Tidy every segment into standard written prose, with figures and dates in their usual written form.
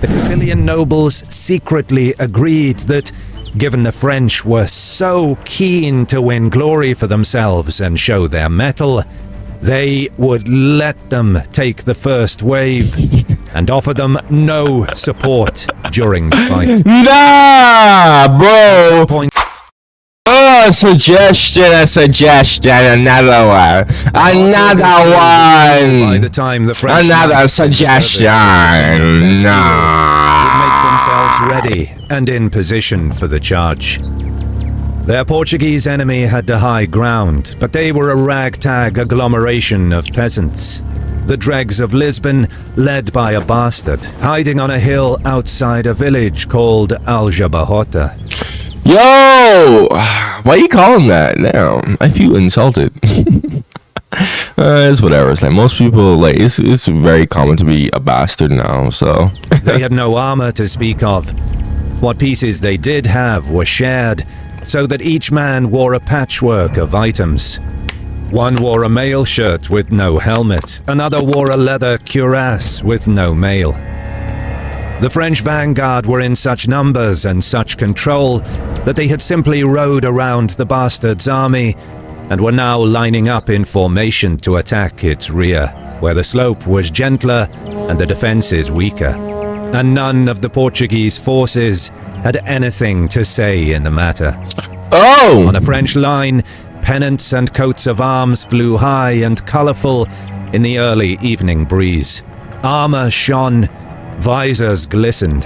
The Castilian nobles secretly agreed that, given the French were so keen to win glory for themselves and show their mettle, they would let them take the first wave and offer them no support during the fight. Nah, bro. Oh, suggestion, another one. By the time the French another suggestion. No. Would make themselves ready and in position for the charge. Their Portuguese enemy had the high ground, but they were a ragtag agglomeration of peasants. The dregs of Lisbon, led by a bastard, hiding on a hill outside a village called Aljubarrota. Yo! Why you call him that now? I feel insulted. It's whatever. It's like most people, like it's very common to be a bastard now, so. They had no armor to speak of. What pieces they did have were shared, so that each man wore a patchwork of items. One wore a mail shirt with no helmet, another wore a leather cuirass with no mail. The French vanguard were in such numbers and such control that they had simply rode around the bastard's army and were now lining up in formation to attack its rear, where the slope was gentler and the defenses weaker. And none of the Portuguese forces had anything to say in the matter. Oh! On the French line, pennants and coats of arms flew high and colorful in the early evening breeze. Armor shone, visors glistened.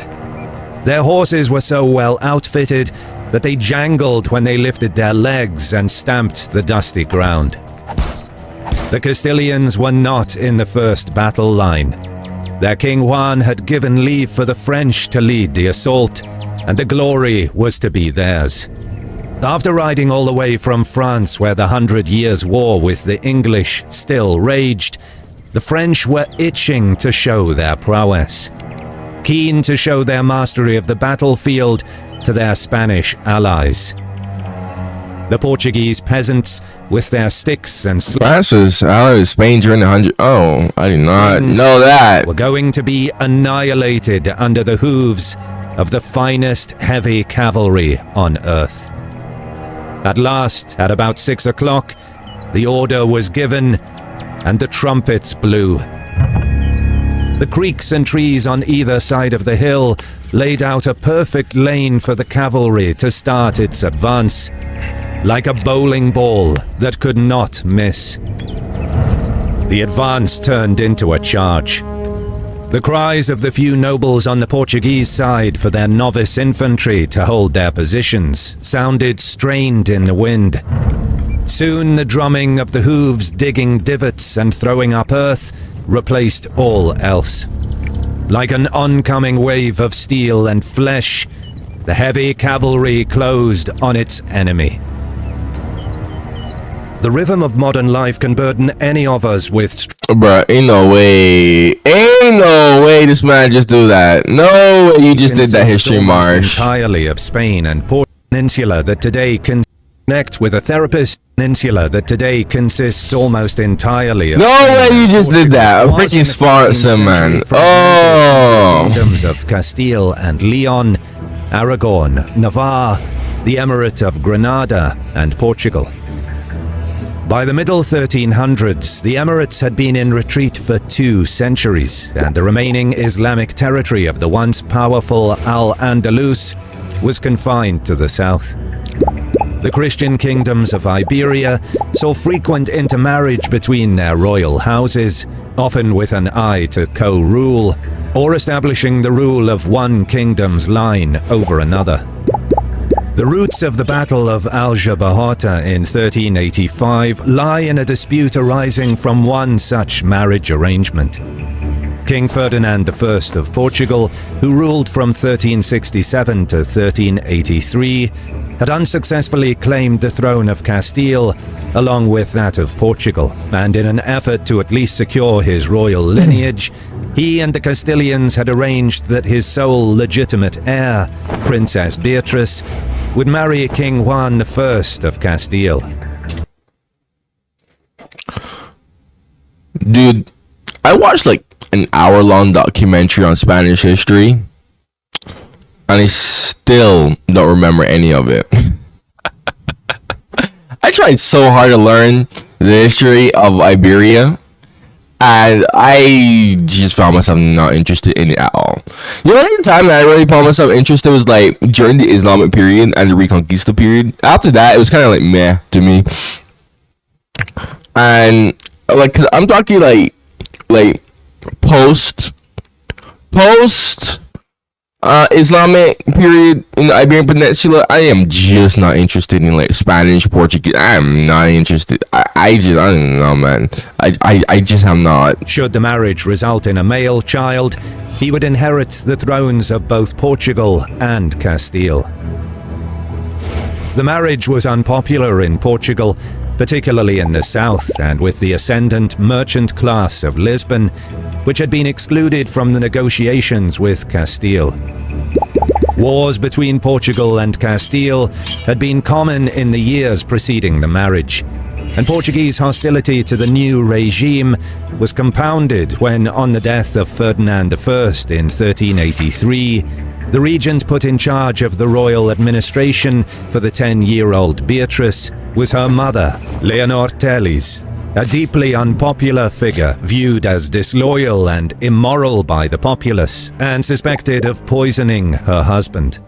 Their horses were so well outfitted that they jangled when they lifted their legs and stamped the dusty ground. The Castilians were not in the first battle line. Their King Juan had given leave for the French to lead the assault, and the glory was to be theirs. After riding all the way from France, where the 100 Years' War with the English still raged, the French were itching to show their prowess, keen to show their mastery of the battlefield to their Spanish allies. The Portuguese peasants, with their sticks and France's allies, Spain during the 100. Oh, I did not know that. were going to be annihilated under the hooves of the finest heavy cavalry on earth. At last, at about 6 o'clock, the order was given and the trumpets blew. The creeks and trees on either side of the hill laid out a perfect lane for the cavalry to start its advance, like a bowling ball that could not miss. The advance turned into a charge. The cries of the few nobles on the Portuguese side for their novice infantry to hold their positions sounded strained in the wind. Soon the drumming of the hooves digging divots and throwing up earth replaced all else. Like an oncoming wave of steel and flesh, the heavy cavalry closed on its enemy. The rhythm of modern life can burden any of us with Bruh, ain't no way this man just do that. No way you just did that history march. Entirely of Spain and Peninsula that today can connect with a therapist. Peninsula that today consists almost entirely of No way you just did that. A was in freaking the Spartan, 15th man. century Oh. kingdoms of Castile and Leon, Aragon, Navarre, the Emirate of Granada, and Portugal. By the middle 1300s, the Emirates had been in retreat for 2 centuries, and the remaining Islamic territory of the once powerful Al-Andalus was confined to the south. The Christian kingdoms of Iberia saw frequent intermarriage between their royal houses, often with an eye to co-rule, or establishing the rule of one kingdom's line over another. The roots of the Battle of Aljubarrota in 1385 lie in a dispute arising from one such marriage arrangement. King Ferdinand I of Portugal, who ruled from 1367 to 1383, had unsuccessfully claimed the throne of Castile along with that of Portugal, and in an effort to at least secure his royal lineage, he and the Castilians had arranged that his sole legitimate heir, Princess Beatrice, would marry King Juan I of Castile. Dude, I watched like an hour-long documentary on Spanish history, and I still don't remember any of it. I tried so hard to learn the history of Iberia, and I just found myself not interested in it at all. The only time that I really found myself interested was like during the Islamic period and the Reconquista period. After that, it was kind of like meh to me. And like, cause I'm talking like post Islamic period in the Iberian Peninsula. I am just not interested in like Spanish, Portuguese. I am not interested. I don't know, man. I just am not. Should the marriage result in a male child, he would inherit the thrones of both Portugal and Castile. The marriage was unpopular in Portugal, particularly in the south, and with the ascendant merchant class of Lisbon, which had been excluded from the negotiations with Castile. Wars between Portugal and Castile had been common in the years preceding the marriage, and Portuguese hostility to the new regime was compounded when, on the death of Ferdinand I in 1383, the regent put in charge of the royal administration for the 10-year-old Beatrice was her mother, Leonor Teles, a deeply unpopular figure viewed as disloyal and immoral by the populace and suspected of poisoning her husband.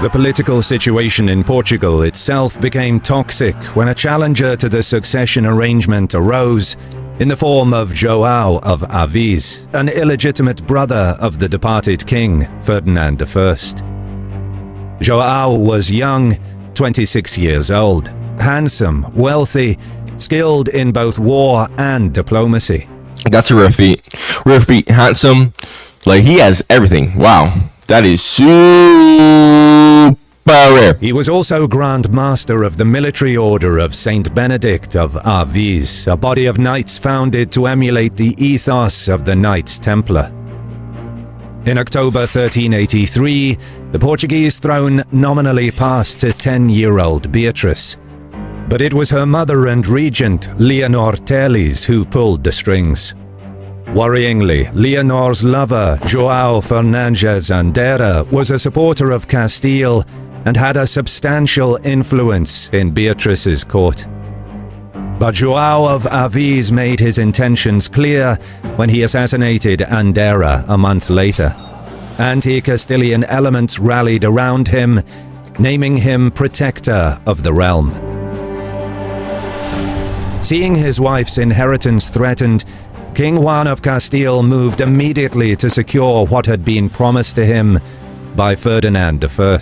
The political situation in Portugal itself became toxic when a challenger to the succession arrangement arose in the form of João of Avis, an illegitimate brother of the departed king, Ferdinand I. João was young, 26 years old, handsome, wealthy, skilled in both war and diplomacy. That's a rare feat. Rare feat. Handsome. Like, he has everything. Wow. That is super rare. He was also Grand Master of the Military Order of Saint Benedict of Avis, a body of knights founded to emulate the ethos of the Knights Templar. In October 1383, the Portuguese throne nominally passed to 10-year-old Beatrice, but it was her mother and regent, Leonor Teles, who pulled the strings. Worryingly, Leonor's lover, João Fernandes Andera, was a supporter of Castile and had a substantial influence in Beatrice's court. But João of Avis made his intentions clear when he assassinated Andera a month later. Anti-Castilian elements rallied around him, naming him Protector of the Realm. Seeing his wife's inheritance threatened, King Juan of Castile moved immediately to secure what had been promised to him by Ferdinand I.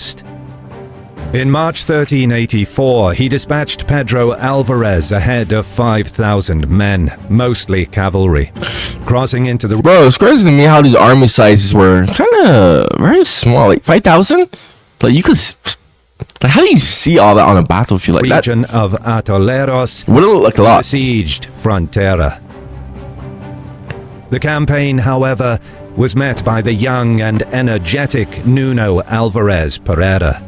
In March 1384, he dispatched Pedro Alvarez ahead of 5,000 men, mostly cavalry, crossing into the... Bro, it's crazy to me how these army sizes were kind of very small. Like 5,000? Like, you could... Like, how do you see all that on a battlefield like region that? Of Atoleros wouldn't look like a lot. Besieged Frontera. The campaign, however, was met by the young and energetic Nuno Alvarez Pereira.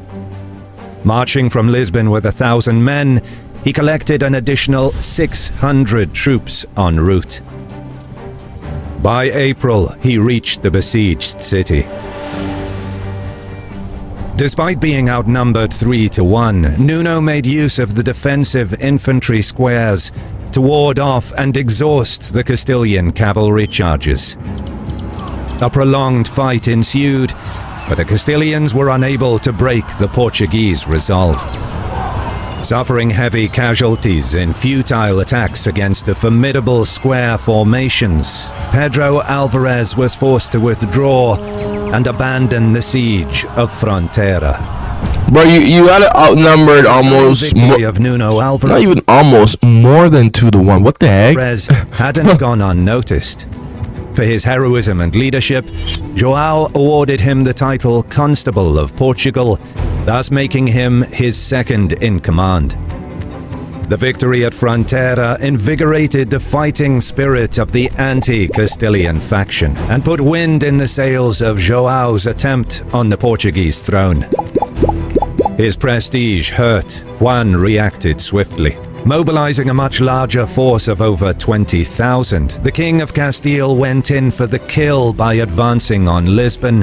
Marching from Lisbon with 1,000 men, he collected an additional 600 troops en route. By April, he reached the besieged city. Despite being outnumbered 3-1, Nuno made use of the defensive infantry squares to ward off and exhaust the Castilian cavalry charges. A prolonged fight ensued, but the Castilians were unable to break the Portuguese resolve. Suffering heavy casualties in futile attacks against the formidable square formations, Pedro Alvarez was forced to withdraw and abandon the siege of Frontera. Bro, you got it outnumbered almost. Of Nuno Alvarez. Not even almost, more than 2-1. What the heck? Alvarez hadn't gone unnoticed. For his heroism and leadership, João awarded him the title Constable of Portugal, thus making him his second in command. The victory at Frontera invigorated the fighting spirit of the anti-Castilian faction and put wind in the sails of João's attempt on the Portuguese throne. His prestige hurt. Juan reacted swiftly. Mobilizing a much larger force of over 20,000, the King of Castile went in for the kill by advancing on Lisbon,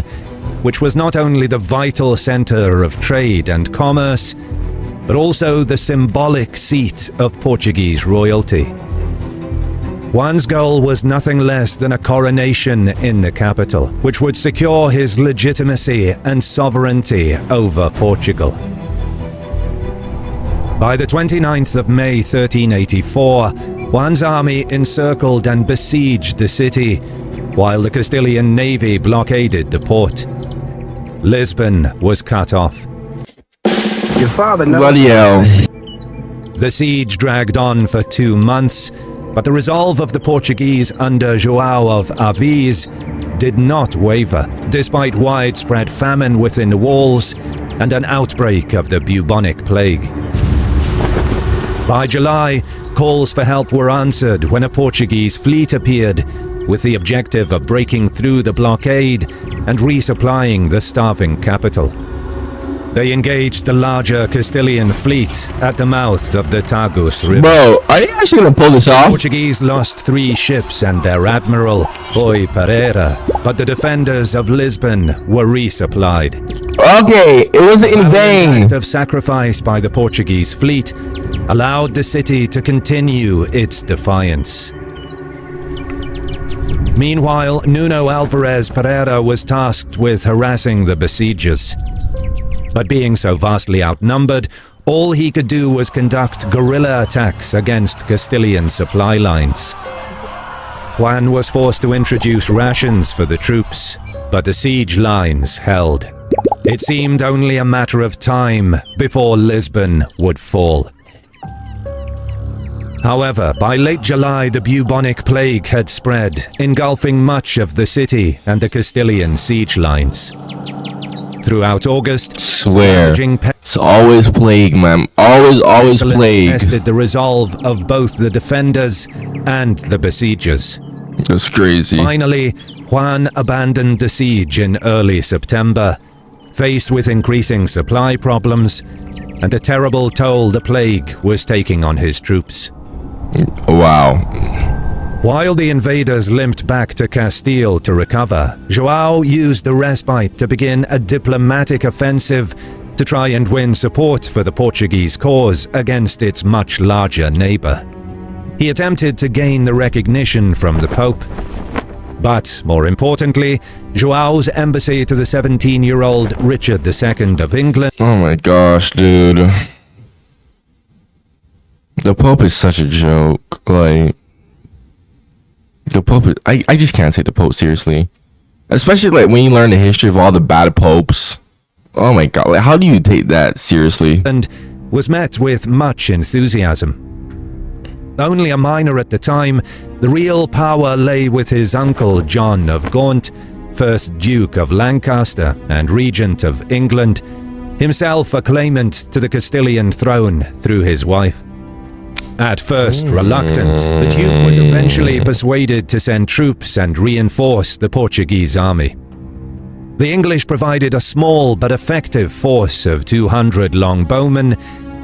which was not only the vital center of trade and commerce, but also the symbolic seat of Portuguese royalty. Juan's goal was nothing less than a coronation in the capital, which would secure his legitimacy and sovereignty over Portugal. By the 29th of May 1384, Juan's army encircled and besieged the city, while the Castilian navy blockaded the port. Lisbon was cut off. Your father knows. Bloody hell. The siege dragged on for 2 months, but the resolve of the Portuguese under João of Aviz did not waver, despite widespread famine within the walls and an outbreak of the bubonic plague. By July, calls for help were answered when a Portuguese fleet appeared, with the objective of breaking through the blockade and resupplying the starving capital. They engaged the larger Castilian fleet at the mouth of the Tagus River. Bro, are you actually gonna pull this off? Portuguese lost 3 ships and their admiral, Rui Pereira, but the defenders of Lisbon were resupplied. Okay, it wasn't in The vain. act of sacrifice by the Portuguese fleet allowed the city to continue its defiance. Meanwhile, Nuno Alvarez Pereira was tasked with harassing the besiegers. But being so vastly outnumbered, all he could do was conduct guerrilla attacks against Castilian supply lines. Juan was forced to introduce rations for the troops, but the siege lines held. It seemed only a matter of time before Lisbon would fall. However, by late July, the bubonic plague had spread, engulfing much of the city and the Castilian siege lines. Throughout August, Swear. ravaging It's always plague, man. Always pestilence plague. tested the resolve of both the defenders and the besiegers. That's crazy. Finally, Juan abandoned the siege in early September, faced with increasing supply problems and the terrible toll the plague was taking on his troops. Wow. While the invaders limped back to Castile to recover, João used the respite to begin a diplomatic offensive to try and win support for the Portuguese cause against its much larger neighbor. He attempted to gain the recognition from the Pope, but more importantly, João's embassy to the 17-year-old Richard II of England Oh my gosh, dude. The Pope is such a joke. Like, the Pope is, I just can't take the Pope seriously. Especially like when you learn the history of all the bad popes. Oh my god, like how do you take that seriously? was met with much enthusiasm. Only a minor at the time, the real power lay with his uncle John of Gaunt, 1st Duke of Lancaster and Regent of England, himself a claimant to the Castilian throne through his wife. At first reluctant, the Duke was eventually persuaded to send troops and reinforce the Portuguese army. The English provided a small but effective force of 200 longbowmen,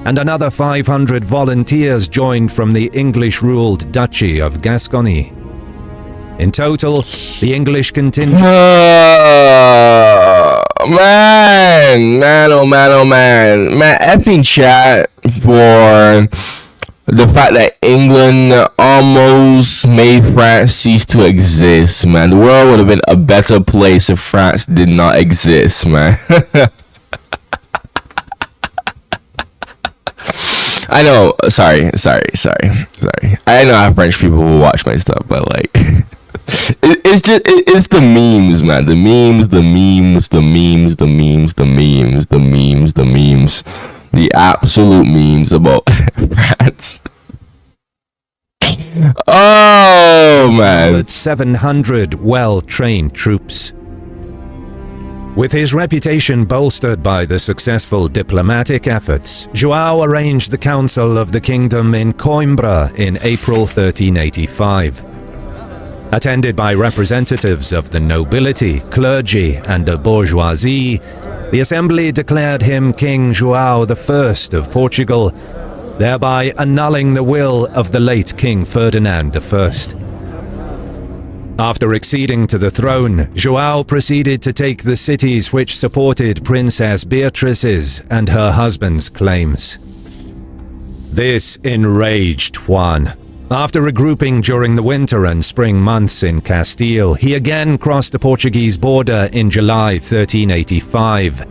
and another 500 volunteers joined from the English-ruled Duchy of Gascony. In total, the English contingent Man, effing chat for the fact that England almost made France cease to exist, man. The world would have been a better place if France did not exist, man. I know, sorry. I know how French people will watch my stuff, but like, it's the memes, man. The memes. The absolute memes about France. Oh, man. 700 well-trained troops. With his reputation bolstered by the successful diplomatic efforts, João arranged the Council of the Kingdom in Coimbra in April 1385. Attended by representatives of the nobility, clergy, and the bourgeoisie, the assembly declared him King João I of Portugal, thereby annulling the will of the late King Ferdinand I. After acceding to the throne, João proceeded to take the cities which supported Princess Beatrice's and her husband's claims. This enraged Juan. After regrouping during the winter and spring months in Castile, he again crossed the Portuguese border in July 1385.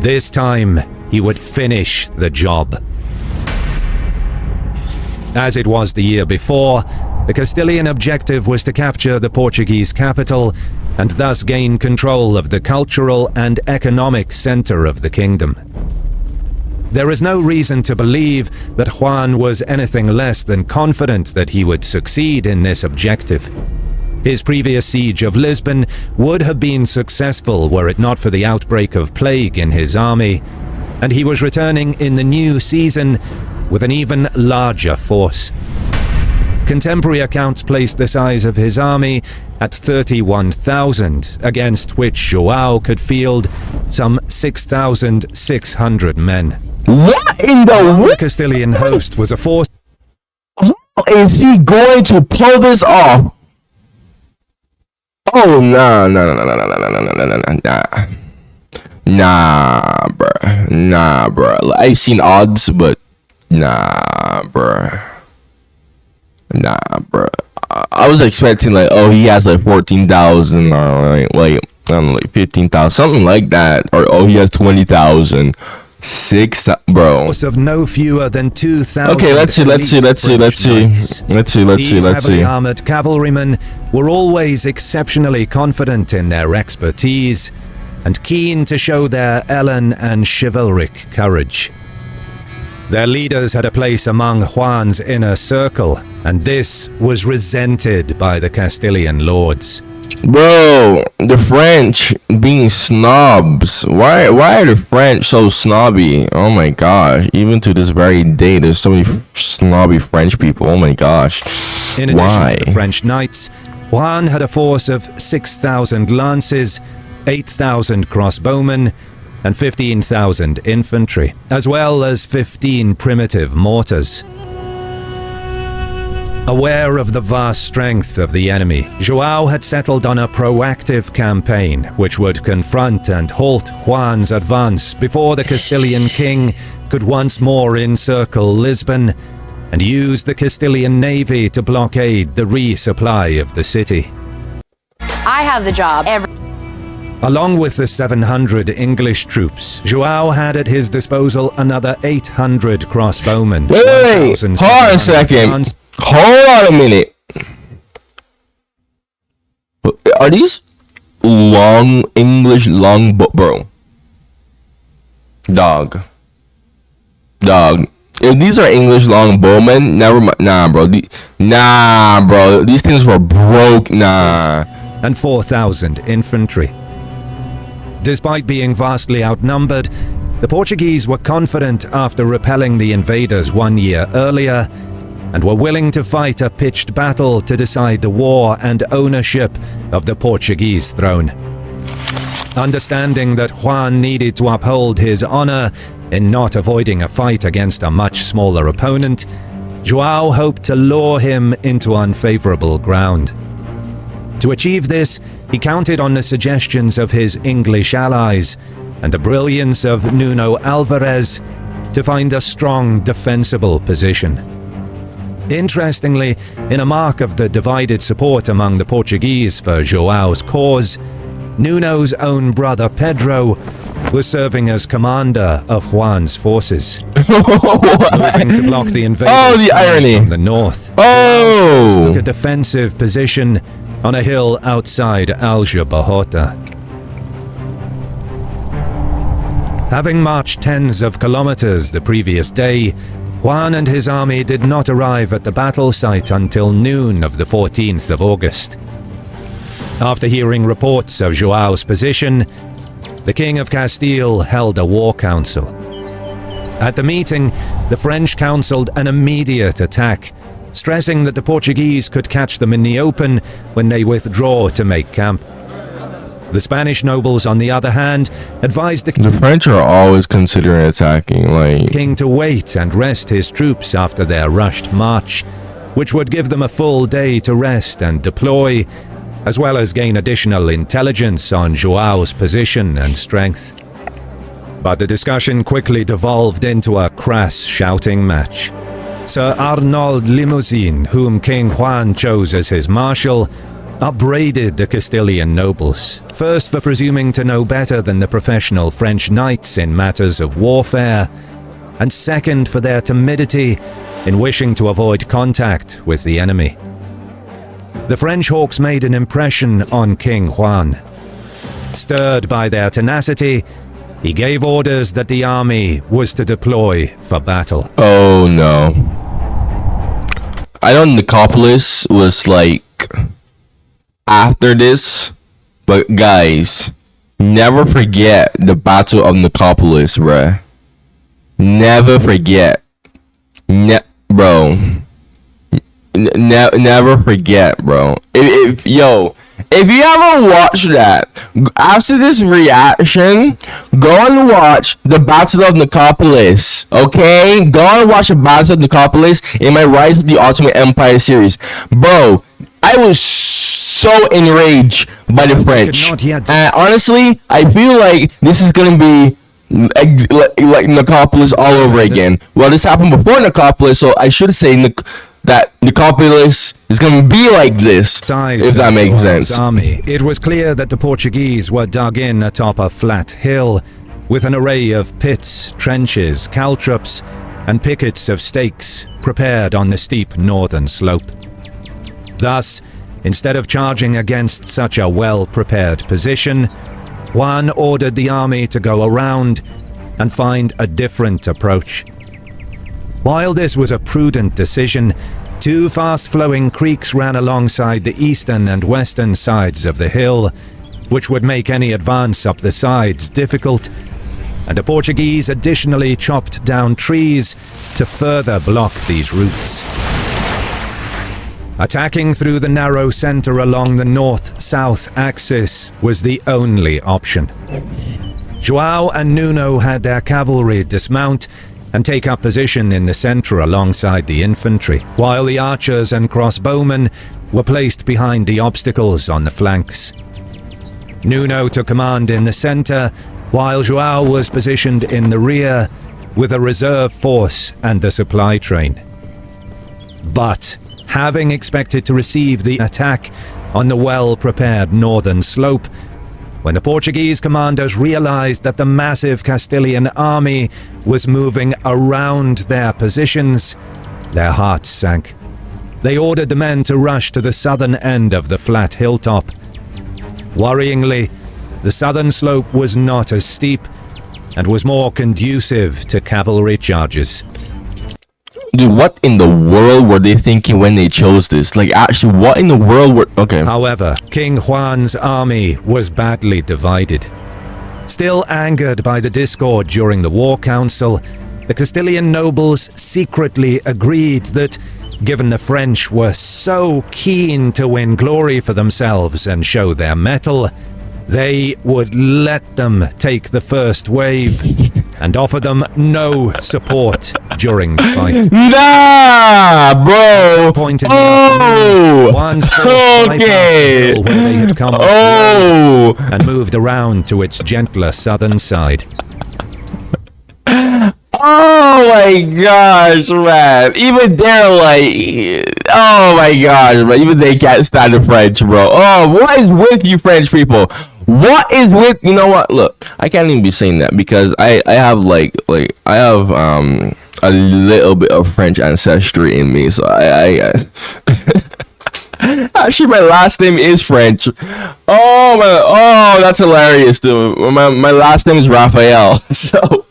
This time, he would finish the job. As it was the year before, the Castilian objective was to capture the Portuguese capital and thus gain control of the cultural and economic center of the kingdom. There is no reason to believe that Juan was anything less than confident that he would succeed in this objective. His previous siege of Lisbon would have been successful were it not for the outbreak of plague in his army, and he was returning in the new season with an even larger force. Contemporary accounts placed the size of his army at 31,000, against which João could field some 6,600 men. What in the The Castilian host was a force. How is he going to pull this off? Oh, nah. Nah, bruh. Like, I've seen odds, but nah, bruh. I was expecting like, oh, he has like 14,000 or like I don't know, like 15,000, something like that, or oh, he has 20,000. Bro. Of no fewer than 2,000. Okay, let's see. These heavily armored cavalrymen were always exceptionally confident in their expertise and keen to show their Ellen and chivalric courage. Their leaders had a place among Juan's inner circle, and this was resented by the Castilian lords. Bro, the French being snobs. Why are the French so snobby? Oh my gosh. Even to this very day, there's so many snobby French people. Oh my gosh. In addition to the French knights, Juan had a force of 6,000 lances, 8,000 crossbowmen, and 15,000 infantry, as well as 15 primitive mortars. Aware of the vast strength of the enemy, João had settled on a proactive campaign which would confront and halt Juan's advance before the Castilian king could once more encircle Lisbon and use the Castilian navy to blockade the resupply of the city. I have the job. Along with the 700 English troops, João had at his disposal another 800 crossbowmen. Wait, hold on a second. Hold on a minute. Are these long English bro? Dog. If these are English longbowmen, never mind. Nah, bro. These things were broke. Nah. And 4,000 infantry. Despite being vastly outnumbered, the Portuguese were confident after repelling the invaders 1 year earlier and were willing to fight a pitched battle to decide the war and ownership of the Portuguese throne. Understanding that Juan needed to uphold his honor in not avoiding a fight against a much smaller opponent, João hoped to lure him into unfavorable ground. To achieve this, he counted on the suggestions of his English allies and the brilliance of Nuno Alvarez to find a strong, defensible position. Interestingly, in a mark of the divided support among the Portuguese for João's cause, Nuno's own brother Pedro was serving as commander of Juan's forces. Moving to block the invaders from the north, João's took a defensive position on a hill outside Aljubarrota. Having marched tens of kilometers the previous day, Juan and his army did not arrive at the battle site until noon of the 14th of August. After hearing reports of João's position, the King of Castile held a war council. At the meeting, the French counseled an immediate attack, stressing that the Portuguese could catch them in the open when they withdraw to make camp. The Spanish nobles, on the other hand, advised The French are always considering attacking, like... king to wait and rest his troops after their rushed march, which would give them a full day to rest and deploy, as well as gain additional intelligence on Joao's position and strength. But the discussion quickly devolved into a crass shouting match. Sir Arnauld Limousin, whom King Juan chose as his marshal, upbraided the Castilian nobles, first for presuming to know better than the professional French knights in matters of warfare, and second for their timidity in wishing to avoid contact with the enemy. The French hawks made an impression on King Juan. Stirred by their tenacity, he gave orders that the army was to deploy for battle. Oh no. I know Nicopolis was like after this, but guys, never forget the Battle of Nicopolis, bruh. Never forget. Bro. Never forget, bro. If you ever watch that, after this reaction, go and watch the Battle of Nicopolis. Okay, go and watch the Battle of Nicopolis in my Rise of the Ottoman Empire series, bro. I was so enraged by the French, and honestly, I feel like this is gonna be like Nicopolis all over again. Well, this happened before Nicopolis, so I should say that Nicopolis is going to be like this, if that makes sense. Army. It was clear that the Portuguese were dug in atop a flat hill, with an array of pits, trenches, caltrops, and pickets of stakes prepared on the steep northern slope. Thus, instead of charging against such a well-prepared position, Juan ordered the army to go around and find a different approach. While this was a prudent decision, two fast-flowing creeks ran alongside the eastern and western sides of the hill, which would make any advance up the sides difficult, and the Portuguese additionally chopped down trees to further block these routes. Attacking through the narrow center along the north-south axis was the only option. Joao and Nuno had their cavalry dismount and take up position in the center alongside the infantry, while the archers and crossbowmen were placed behind the obstacles on the flanks. Nuno took command in the center, while Joao was positioned in the rear with a reserve force and the supply train. But having expected to receive the attack on the well-prepared northern slope, when the Portuguese commanders realized that the massive Castilian army was moving around their positions, their hearts sank. They ordered the men to rush to the southern end of the flat hilltop. Worryingly, the southern slope was not as steep and was more conducive to cavalry charges. Dude, what in the world were they thinking when they chose this? Like, actually, what in the world were... Okay. However, King Juan's army was badly divided. Still angered by the discord during the war council, the Castilian nobles secretly agreed that, given the French were so keen to win glory for themselves and show their mettle, they would let them take the first wave and offer them no support during the fight. Nah, bro. At some point in the afternoon, Juan's force bypassed the hill where they had come and moved around to its gentler southern side. Oh my gosh, man. Even they're like, oh my gosh, man. Even they can't stand the French, bro. Oh, what is with you French people? What is with, you know what? Look, I can't even be saying that because I have like I have a little bit of French ancestry in me, so I actually my last name is French. Oh my, oh, that's hilarious, dude. My last name is Raphael, so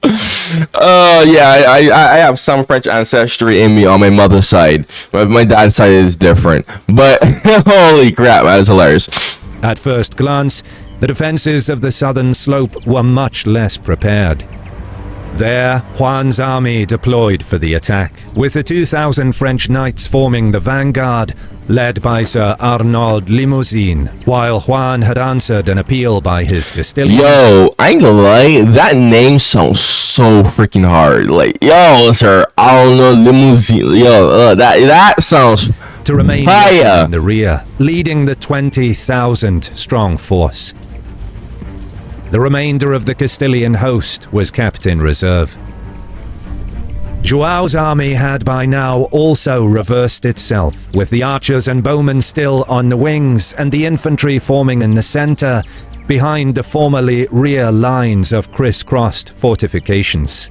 yeah, I have some French ancestry in me on my mother's side. My dad's side is different. But holy crap, that is hilarious. At first glance, the defenses of the southern slope were much less prepared. There, Juan's army deployed for the attack, with the 2,000 French knights forming the vanguard, led by Sir Arnaud Limousin, while Juan had answered an appeal by his Castilian. Yo, I ain't gonna lie, that name sounds so freaking hard. Like, yo, Sir Arnaud Limousin. Yo, that sounds to remain fire in the rear, leading the 20,000 strong force. The remainder of the Castilian host was kept in reserve. Joao's army had by now also reversed itself, with the archers and bowmen still on the wings and the infantry forming in the center, behind the formerly rear lines of criss-crossed fortifications.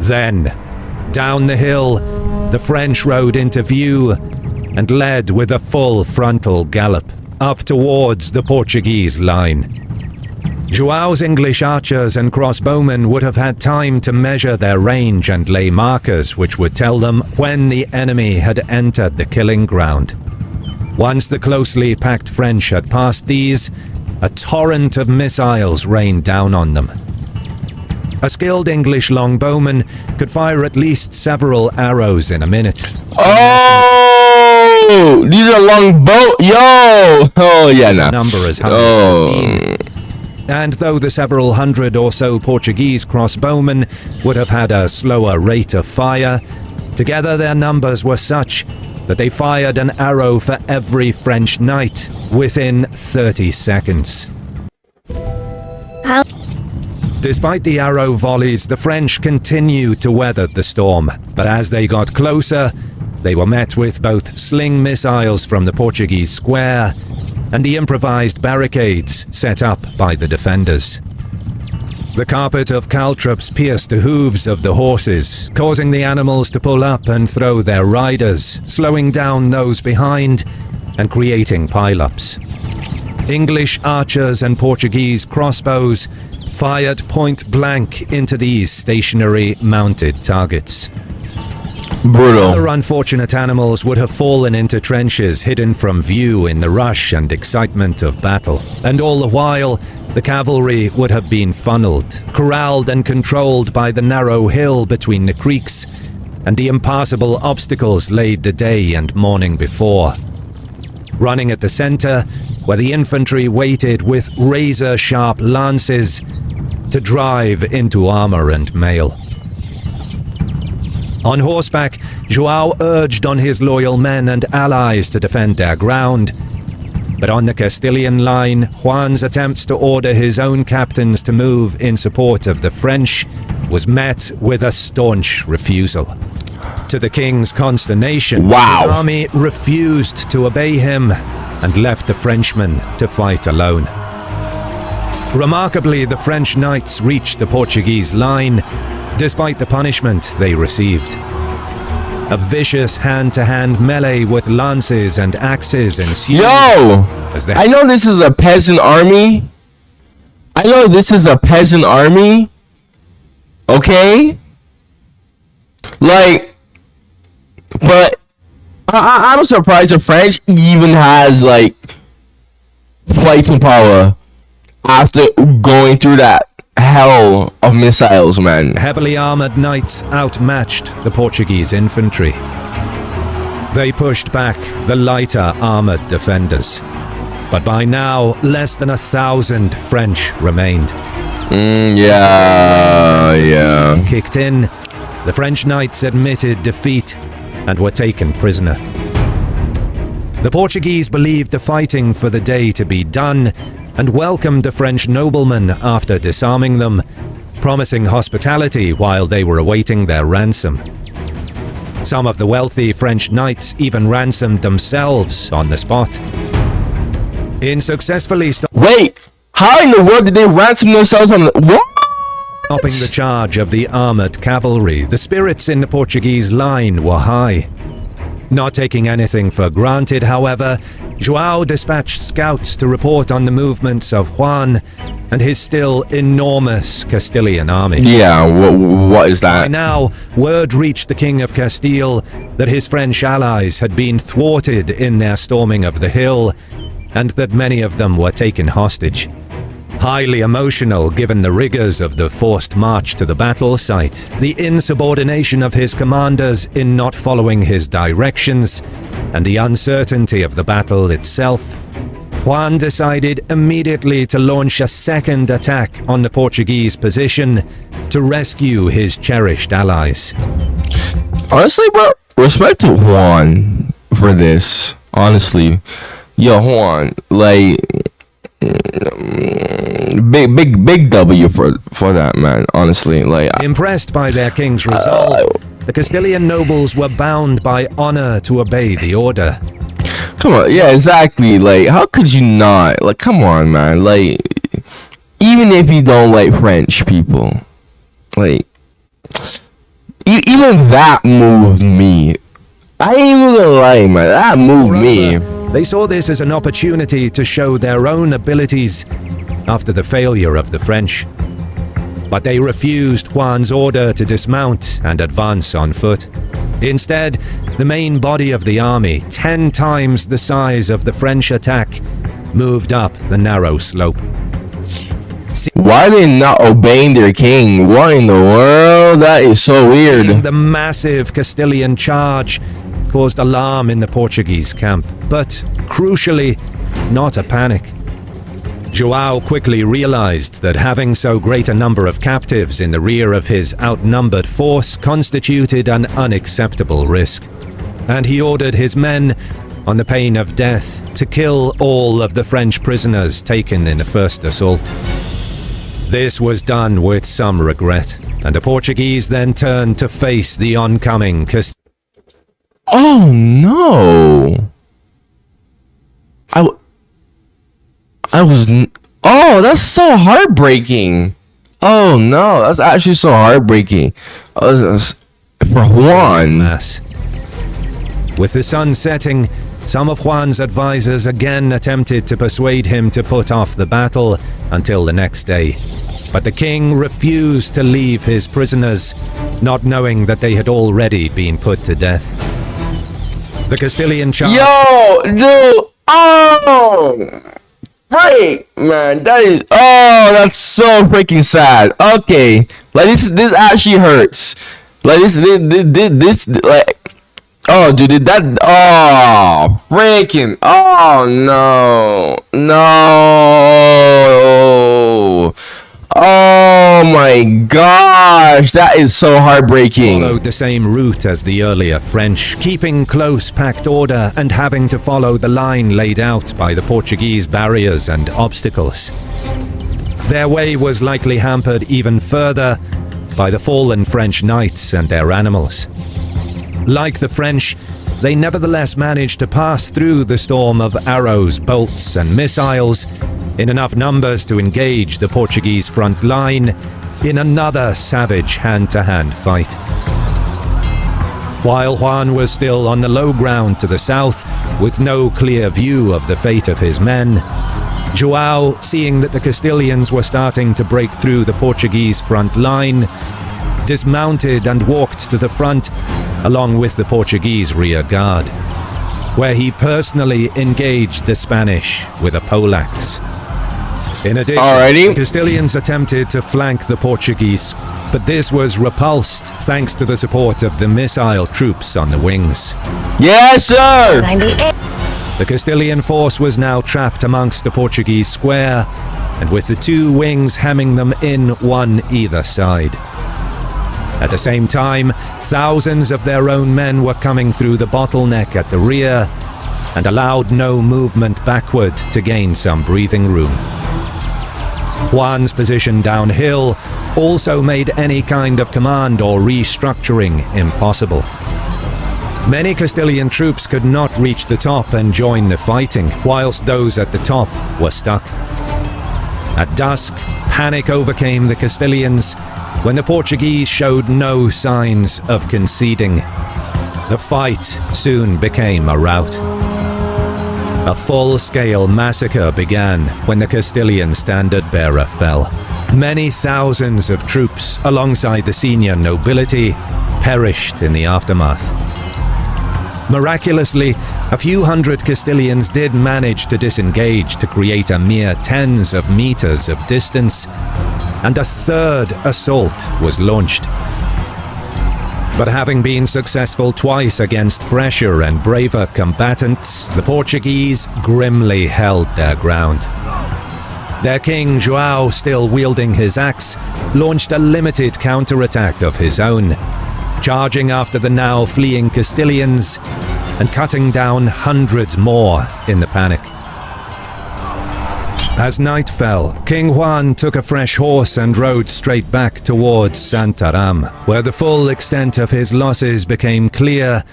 Then, down the hill, the French rode into view and led with a full frontal gallop up towards the Portuguese line. Joao's English archers and crossbowmen would have had time to measure their range and lay markers which would tell them when the enemy had entered the killing ground. Once the closely packed French had passed these, a torrent of missiles rained down on them. A skilled English longbowman could fire at least several arrows in a minute. Oh, these are long bow. Yo, oh yeah, nah. Number as high as 15. And though the several hundred or so Portuguese crossbowmen would have had a slower rate of fire, together their numbers were such that they fired an arrow for every French knight within 30 seconds. Despite the arrow volleys, the French continued to weather the storm, but as they got closer, they were met with both sling missiles from the Portuguese square and the improvised barricades set up by the defenders. The carpet of caltrops pierced the hooves of the horses, causing the animals to pull up and throw their riders, slowing down those behind and creating pile-ups. English archers and Portuguese crossbows fired point-blank into these stationary mounted targets. Brutal. Other unfortunate animals would have fallen into trenches hidden from view in the rush and excitement of battle, and all the while, the cavalry would have been funneled, corralled and controlled by the narrow hill between the creeks and the impassable obstacles laid the day and morning before. Running at the center, where the infantry waited with razor-sharp lances to drive into armor and mail. On horseback, Joao urged on his loyal men and allies to defend their ground, but on the Castilian line, Juan's attempts to order his own captains to move in support of the French was met with a staunch refusal. To the king's consternation, his army refused to obey him and left the Frenchmen to fight alone. Remarkably, the French knights reached the Portuguese line despite the punishment they received. A vicious hand-to-hand melee with lances and axes ensued. Yo! I know this is a peasant army. Okay? Like, but I'm surprised the French even has, like, fighting power after going through that hell of missiles, man. Heavily armored knights outmatched the Portuguese infantry. They pushed back the lighter armored defenders, but by now less than 1,000 French remained. Kicked in, the French knights admitted defeat and were taken prisoner. The Portuguese believed the fighting for the day to be done and welcomed the French noblemen after disarming them, promising hospitality while they were awaiting their ransom. Some of the wealthy French knights even ransomed themselves on the spot. In successfully Wait, how in the world did they ransom themselves on the... What? Stopping the charge of the armored cavalry, the spirits in the Portuguese line were high. Not taking anything for granted, however, Joao dispatched scouts to report on the movements of Juan and his still enormous Castilian army. Yeah, what is that? By now, word reached the King of Castile that his French allies had been thwarted in their storming of the hill, and that many of them were taken hostage. Highly emotional given the rigors of the forced march to the battle site, the insubordination of his commanders in not following his directions, and the uncertainty of the battle itself, Juan decided immediately to launch a second attack on the Portuguese position to rescue his cherished allies. Honestly, bro, respect to Juan for this. Honestly, yo, Juan, like, big W for that, man. Honestly, like, Impressed by their king's resolve, the Castilian nobles were bound by honor to obey the order. come on, yeah, exactly. Like, how could you not? Like, come on, man. Like, even if you don't like French people, like, even that moved me. I ain't even gonna lie, man. That moved me. Moreover, they saw this as an opportunity to show their own abilities after the failure of the French. But they refused Juan's order to dismount and advance on foot. Instead, the main body of the army, 10 times the size of the French attack, moved up the narrow slope. Why are they not obeying their king? What in the world? That is so weird. The massive Castilian charge caused alarm in the Portuguese camp, but crucially, not a panic. João quickly realized that having so great a number of captives in the rear of his outnumbered force constituted an unacceptable risk, and he ordered his men, on the pain of death, to kill all of the French prisoners taken in the first assault. This was done with some regret, and the Portuguese then turned to face the oncoming Oh no! Oh, that's so heartbreaking. Oh no, that's actually so heartbreaking. For Juan. mass. With the sun setting, some of Juan's advisors again attempted to persuade him to put off the battle until the next day. But the king refused to leave his prisoners, not knowing that they had already been put to death. The Castilian charge... Yo, dude. Oh, freak, man. That's so freaking sad. Okay, like this actually hurts. Like this, like. Oh, dude, freaking, oh, no, oh my gosh, that is so heartbreaking. Followed the same route as the earlier French, keeping close packed order and having to follow the line laid out by the Portuguese barriers and obstacles. Their way was likely hampered even further by the fallen French knights and their animals. Like the French, they nevertheless managed to pass through the storm of arrows, bolts, and missiles in enough numbers to engage the Portuguese front line in another savage hand-to-hand fight. While Juan was still on the low ground to the south, with no clear view of the fate of his men, João, seeing that the Castilians were starting to break through the Portuguese front line, dismounted and walked to the front along with the Portuguese rear guard, where he personally engaged the Spanish with a poleaxe. In addition, the Castilians attempted to flank the Portuguese, but this was repulsed thanks to the support of the missile troops on the wings. Yes, sir! 98. The Castilian force was now trapped amongst the Portuguese square, and with the two wings hemming them in one either side. At the same time, thousands of their own men were coming through the bottleneck at the rear and allowed no movement backward to gain some breathing room. Juan's position downhill also made any kind of command or restructuring impossible. Many Castilian troops could not reach the top and join the fighting, whilst those at the top were stuck. At dusk, panic overcame the Castilians when the Portuguese showed no signs of conceding. The fight soon became a rout. A full-scale massacre began when the Castilian standard-bearer fell. Many thousands of troops, alongside the senior nobility, perished in the aftermath. Miraculously, a few hundred Castilians did manage to disengage to create a mere tens of meters of distance, and a third assault was launched. But having been successful twice against fresher and braver combatants, the Portuguese grimly held their ground. Their king João, still wielding his axe, launched a limited counterattack of his own, charging after the now fleeing Castilians and cutting down hundreds more in the panic. As night fell, King Juan took a fresh horse and rode straight back towards Santarém, where the full extent of his losses became clear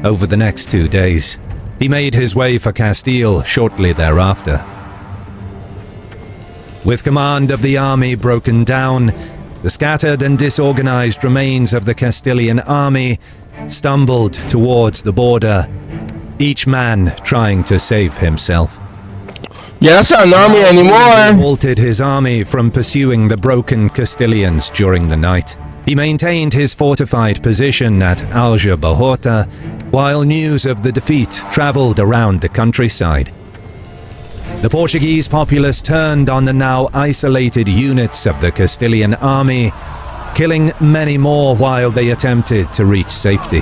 over the next 2 days. He made his way for Castile shortly thereafter. With command of the army broken down, the scattered and disorganized remains of the Castilian army stumbled towards the border, each man trying to save himself. Yeah, that's not an army anymore. He halted his army from pursuing the broken Castilians during the night. He maintained his fortified position at Aljubarrota, while news of the defeat traveled around the countryside. The Portuguese populace turned on the now isolated units of the Castilian army, killing many more while they attempted to reach safety.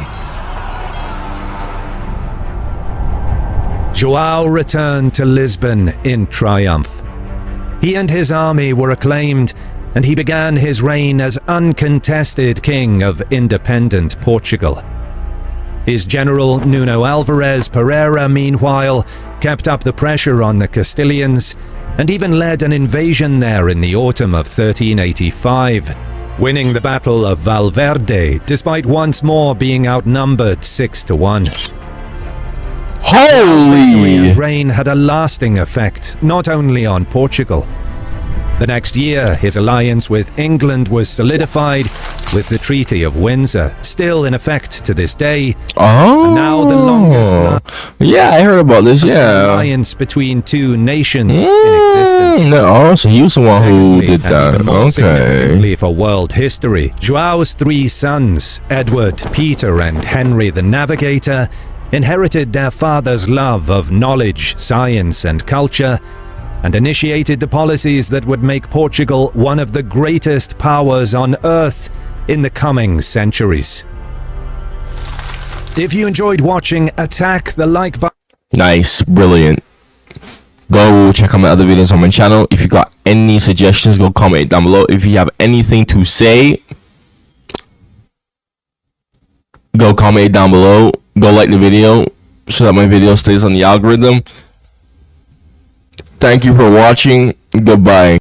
João returned to Lisbon in triumph. He and his army were acclaimed, and he began his reign as uncontested king of independent Portugal. His general Nuno Álvares Pereira, meanwhile, kept up the pressure on the Castilians and even led an invasion there in the autumn of 1385, winning the Battle of Valverde despite once more being outnumbered 6-1. Holy! And reign had a lasting effect, not only on Portugal. The next year, his alliance with England was solidified with the Treaty of Windsor, still in effect to this day. Oh, and now the longest yeah, I heard about this. Yeah, alliance between two nations in existence. No, so he was the one who did and that. even more Okay. significantly for world history, João's 3 sons, Edward, Peter, and Henry the Navigator, inherited their father's love of knowledge, science, and culture, and initiated the policies that would make Portugal one of the greatest powers on earth in the coming centuries. If you enjoyed watching, attack the like button. Nice, brilliant. Go check out my other videos on my channel. If you got any suggestions, go comment down below. If you have anything to say, go comment down below. Go like the video so that my video stays on the algorithm. Thank you for watching. Goodbye.